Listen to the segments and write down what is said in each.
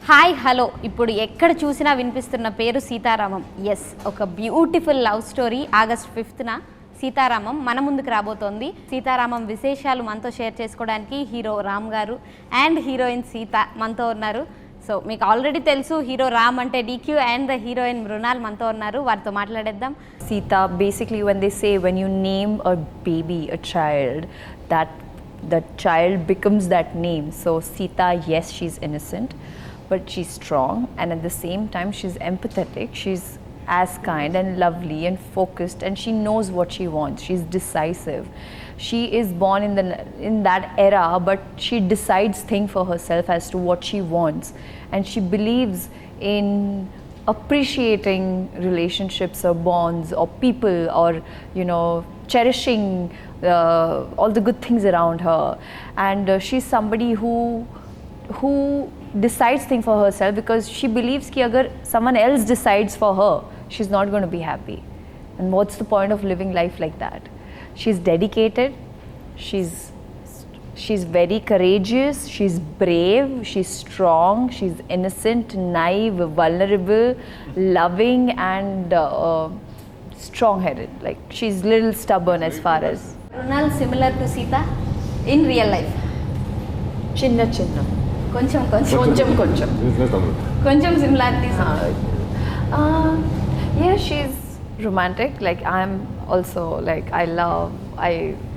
Hi hello ఇప్పుడు ఎక్కడ చూసినా వినిపిస్తున్న పేరు సీతారామం. ఎస్, ఒక బ్యూటిఫుల్ లవ్ స్టోరీ ఆగస్ట్ 5న సీతారామం మన ముందుకు రాబోతోంది. సీతారామం విశేషాలు మనతో షేర్ చేసుకోవడానికి హీరో రామ్ గారు అండ్ హీరోయిన్ సీత మనతో ఉన్నారు. సో మీకు ఆల్రెడీ తెలుసు హీరో రామ్ అంటే DQ and the heroine Mrunal మనతో ఉన్నారు. వారితో మాట్లాడేద్దాం. Sita, basically when they say when you name a baby, a child, that the child becomes that name. So Sita, yes, she's innocent, but she's strong, and at the same time she's empathetic. She's as kind and lovely and focused, and she knows what she wants. She's decisive. She is born in that era, but she decides things for herself as to what she wants, and she believes in appreciating relationships or bonds or people, or cherishing all the good things around her. And she's somebody who decides things for herself, because she believes कि अगर someone else decides for her, she's not going to be happy. And what's the point of living life like that? She's dedicated, she's very courageous, she's brave, she's strong, she's innocent, naive, vulnerable, loving, and strong-headed. Like, she's little stubborn as far as. Mrunal similar to Sita in real life. Chinna. కొంచెం similarities. Yeah, she's romantic. Like, I'm also, like,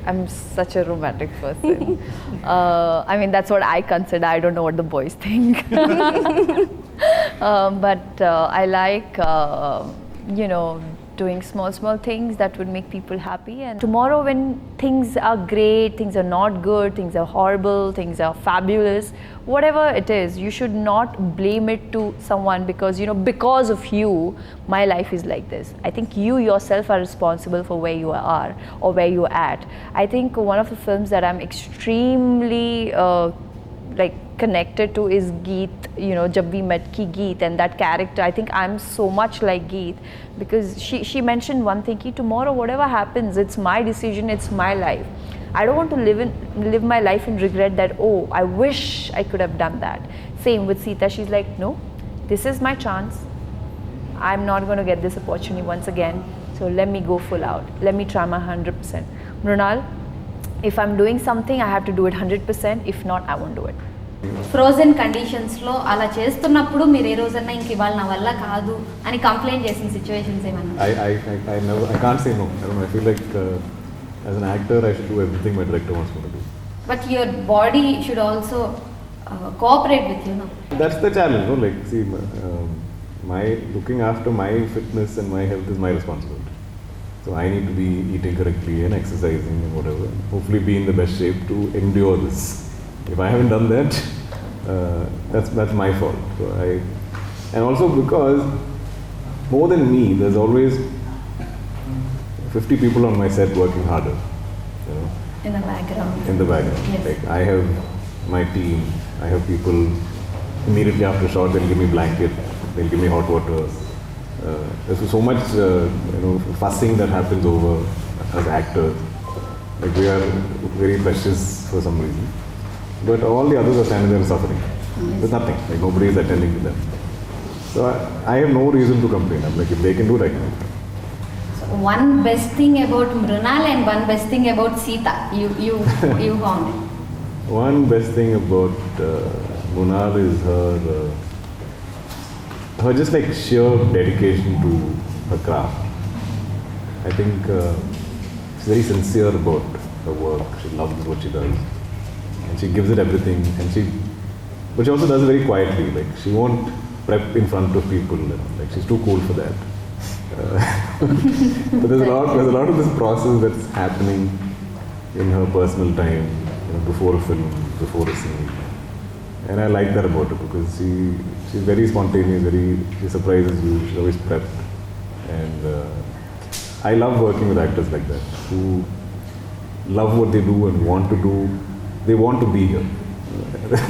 I'm such a romantic person. I mean, that's what I consider. I don't know what the boys think. But I like, doing small things that would make people happy. And tomorrow, when things are great, things are not good, things are horrible, things are fabulous, whatever it is, you should not blame it to someone because because of you my life is like this. I think you yourself are responsible for where you are or where you're at. I think one of the films that I'm extremely connected to is Geet, Jab We Met Ki Geet, and that character, I think I'm so much like Geet, because she mentioned one thing, ki tomorrow whatever happens, it's my decision, it's my life. I don't want to live my life in regret that, oh, I wish I could have done that. Same with Sita, she's like, no, this is my chance. I'm not going to get this opportunity once again, so let me go full out. Let me try my 100%. Mrunal, if I'm doing something, I have to do it 100%. If not, I won't do it. Frozen కండిషన్స్లో అలా చేస్తున్నప్పుడు మీరు ఏ రోజన్నా ఇంక ఇవాళ నా వల్ల కాదు అని కంప్లైంట్ చేసిన సిచ్యువేషన్స్ ఏమన్నా? I can't say no. I don't know. I feel like as an actor, I should do everything my director wants me to do. But your body should also cooperate with you, no? That's the challenge, no? Like, see, my looking after my fitness and my health is my responsibility. So I need to be eating correctly and exercising and whatever. Hopefully, be in the best shape to endure this. If I haven't done that, that's my fault. So and also because more than me, there's always 50 people on my set working harder. In the background. Yes. Like, I have my team. I have people immediately after shot. They'll give me blanket. They'll give me hot water. There's so much fussing that happens over as actors. Like, we are very precious for some reason. But all the others are standing there suffering. There's nothing. Like, nobody is attending to them. So I have no reason to complain. I'm like, if they can do it, I can do it. So one best thing about Mrunal and one best thing about Sita, you found it. One best thing about Mrunal is her just like sheer dedication to her craft. I think she's very sincere about her work. She loves what she does. And she gives it everything, but she also does it very quietly. Like, she won't prep in front of people. Like, she's too cool for that. But there's a lot of this process that's happening in her personal time, before a film, before a scene, and I like that about her because she's very spontaneous. She surprises you. She's always prepped, and I love working with actors like that who love what they do and want to do. They want to be here.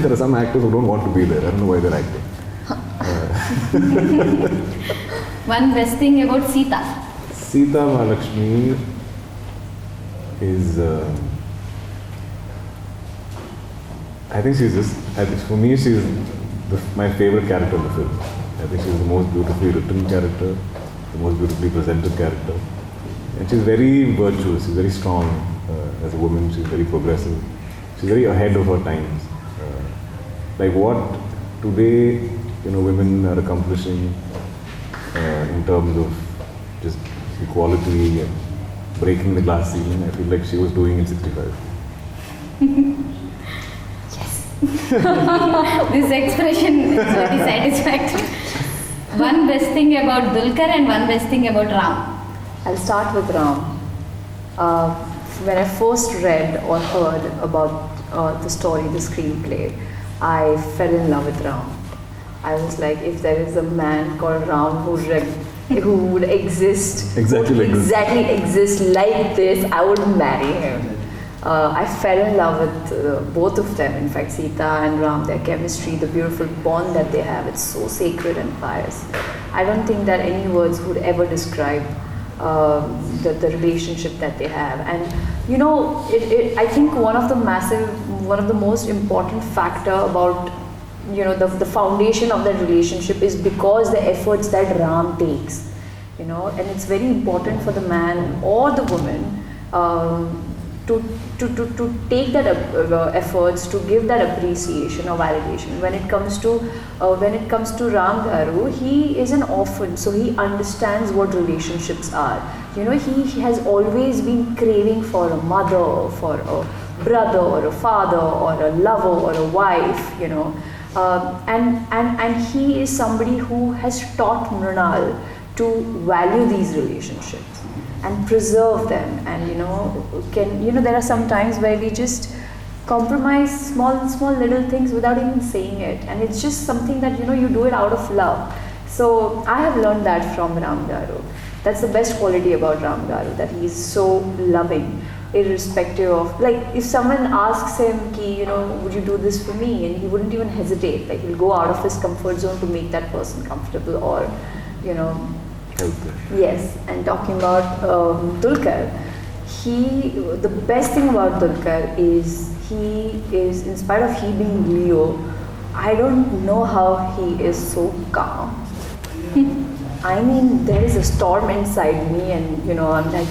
There are some actors who don't want to be there. I don't know why they're acting. One best thing about Sita. Sita Mahalakshmi is, I think for me, she's my favorite character in the film. I think she's the most beautifully written character, the most beautifully presented character. And she's very virtuous, she's very strong as a woman, she's very progressive. She's very ahead of her times. Like what today, women are accomplishing in terms of just equality and breaking the glass ceiling, I feel like she was doing in 65. This expression is very satisfactory. One best thing about Dulquer and one best thing about Ram. I'll start with Ram. When I first read or heard about the story, the screenplay, I fell in love with Ram. I was like, if there is a man called Ram who would exist, Exactly exist like this, I would marry him. I fell in love with both of them. In fact, Sita and Ram, their chemistry, the beautiful bond that they have, it's so sacred and pious. I don't think that any words would ever describe the relationship that they have. And I think one of the most important factor about the foundation of that relationship is because the efforts that Ram takes, and it's very important for the man or the woman to take that efforts, to give that appreciation or validation. When it comes to Ram Garu, he is an orphan, so he understands what relationships are. He has always been craving for a mother, for a brother or a father or a lover or a wife, and he is somebody who has taught Mrunal to value these relationships and preserve them. And there are some times where we just compromise small little things without even saying it, and it's just something that you do it out of love. So I have learned that from Ram Garu. That's the best quality about Ram Garu, that he is so loving, irrespective of, like, if someone asks him ki, would you do this for me, and he wouldn't even hesitate. Like, he'll go out of his comfort zone to make that person comfortable, or yes. And talking about Dulquer, the best thing about Dulquer is he is, in spite of he being Leo, I don't know how he is so calm. I mean, there is a storm inside me, and I'm like,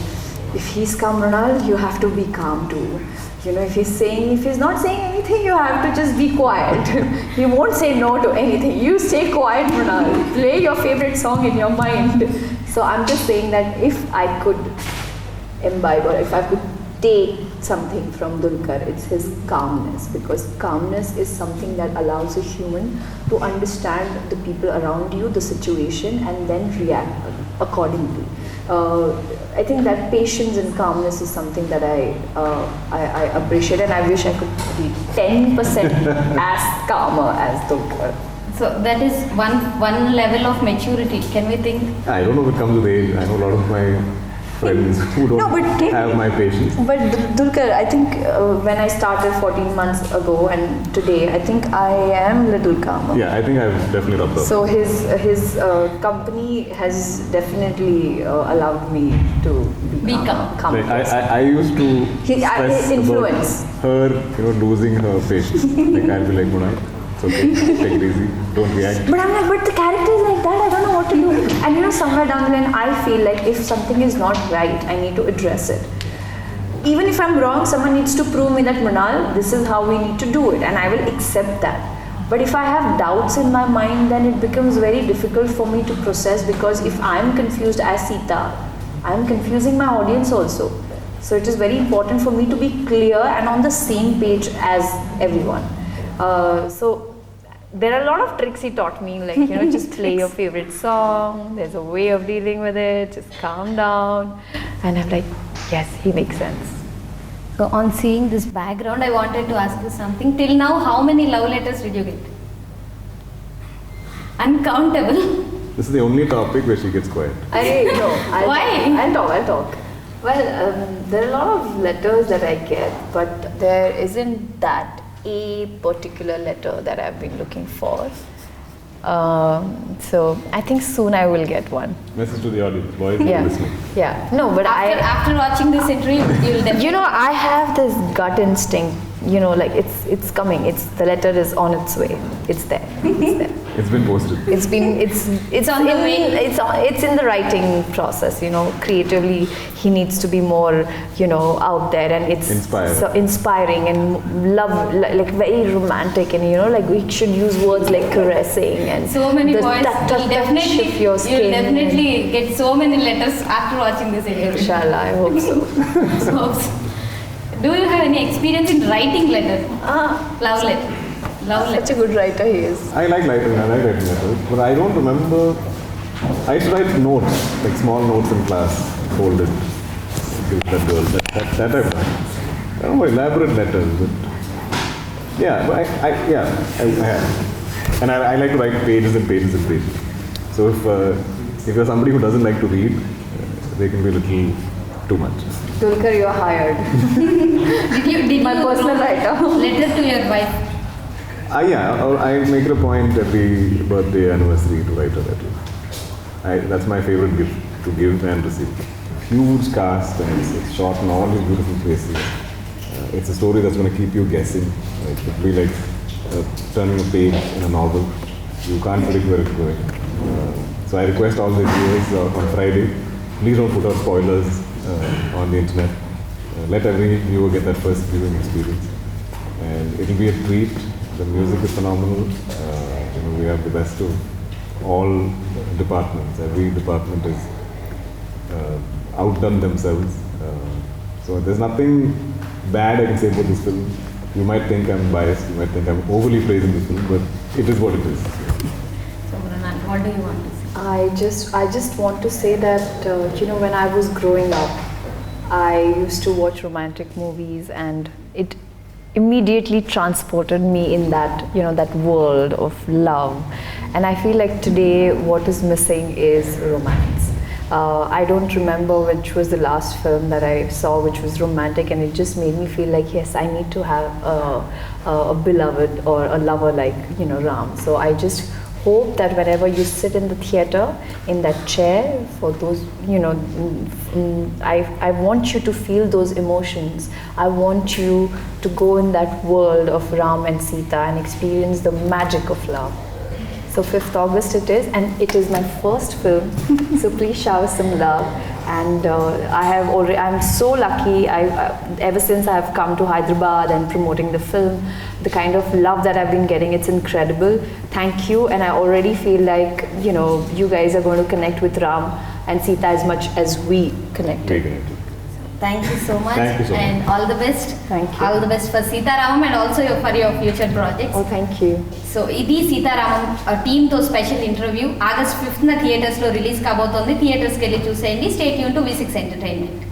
if he's calm, Mrunal, you have to be calm too. If he's not saying anything, you have to just be quiet. He won't say no to anything. You stay quiet, Mrunal. Play your favorite song in your mind. So I'm just saying that if I could imbibe, or if I could take something from Dulquer, it's his calmness, because calmness is something that allows a human to understand the people around you, the situation, and then react accordingly. I think that patience and calmness is something that I appreciate, and I wish I could be 10% as calmer as Dulquer. So that is one level of maturity. Can we think? I don't know if it comes with age. I know a lot of my friends who don't have my patience. But Dulquer, I think when I started 14 months ago and today, I think I am little calmer. Yeah, I think I've definitely rubbed off. So his company has definitely allowed me to be calm. Like, I used to stress influence about her, losing her patience. Like, I'll be like, Mrunal, it's okay, take it easy, don't react. But I'm like, but the character is like that, I don't know what to do. And somewhere down the line, I feel like if something is not right, I need to address it. Even if I'm wrong, someone needs to prove me that, Mrunal, this is how we need to do it, and I will accept that. But if I have doubts in my mind, then it becomes very difficult for me to process, because if I'm confused as Sita, I'm confusing my audience also. So it is very important for me to be clear and on the same page as everyone. So there are a lot of tricks he taught me, like, just play your favorite song, there's a way of dealing with it, just calm down. And I'm like, yes, he makes sense. So on seeing this background, I wanted to ask you something. Till now, how many love letters did you get? Uncountable. This is the only topic where she gets quiet. Why? I'll talk. Well, there are a lot of letters that I get, but there isn't that a particular letter that I've been looking for. So I think soon I will get one. Message to the audience, boys, listening. Yeah. No, but after watching this interview, you'll definitely. I have this gut instinct you know, like it's coming. The letter is on its way. It's there. It's there. It's been posted. It's on the way. It's in the writing process, you know. Creatively, he needs to be more, you know, out there, and it's so inspiring and like very romantic, and you know, like we should use words like caressing and so many boys. You'll definitely get so many letters after watching this interview. Inshallah, I hope so. Hope so. Do you have any experience in writing letters? Love letter. Such a good writer he is. I like writing letters, but I don't remember. I used to write notes, like small notes in class, folded, give that girl. That I've done. I don't know elaborate letters, but yeah, but I have. And I like to write pages and pages and pages. So if you're somebody who doesn't like to read, they can be a little too much. Dulquer, you're hired. Did My you personal writer. Letter to your wife? I make it a point every birthday anniversary to write a letter. That's my favorite gift, to give and receive. Huge cast, and it's shot in all these beautiful places. It's a story that's going to keep you guessing. It'll be like turning a page in a novel. You can't predict where it's going. So I request all the viewers on Friday, please don't put out spoilers on the internet. Let every viewer get that first viewing experience. And it'll be a treat. The music is phenomenal. You know, we have the best of all departments. Every department is outdone themselves. So there's nothing bad I can say about this film. You might think I'm biased. You might think I'm overly praising this film, but it is what it is. So Mrunal, what do you want to say? I just want to say that you know, when I was growing up, I used to watch romantic movies, and it immediately transported me in that, you know, that world of love. And I feel like today what is missing is romance. I don't remember which was the last film that I saw which was romantic, and it just made me feel like, yes, I need to have a beloved or a lover like, you know, Ram. So I just hope that whenever you sit in the theater, in that chair, for those, you know, I want you to feel those emotions. I want you to go in that world of Ram and Sita and experience the magic of love. So 5th August it is, and it is my first film. So please shower some love. And I'm so lucky. Ever since I have come to Hyderabad and promoting the film, the kind of love that I've been getting, it's incredible. Thank you. And I already feel like, you know, you guys are going to connect with Ram and Sita as much as we connected. Thank you so much. Thank you so and much. all the best. Thank you. All the best for Sita Ramam and also for your future projects. Oh, thank you. So ఇది సీతారామం టీమ్తో special interview. August 5th థియేటర్స్లో release కాబోతోంది. థియేటర్స్కి వెళ్ళి చూసేయండి. Stay tune to V6 entertainment.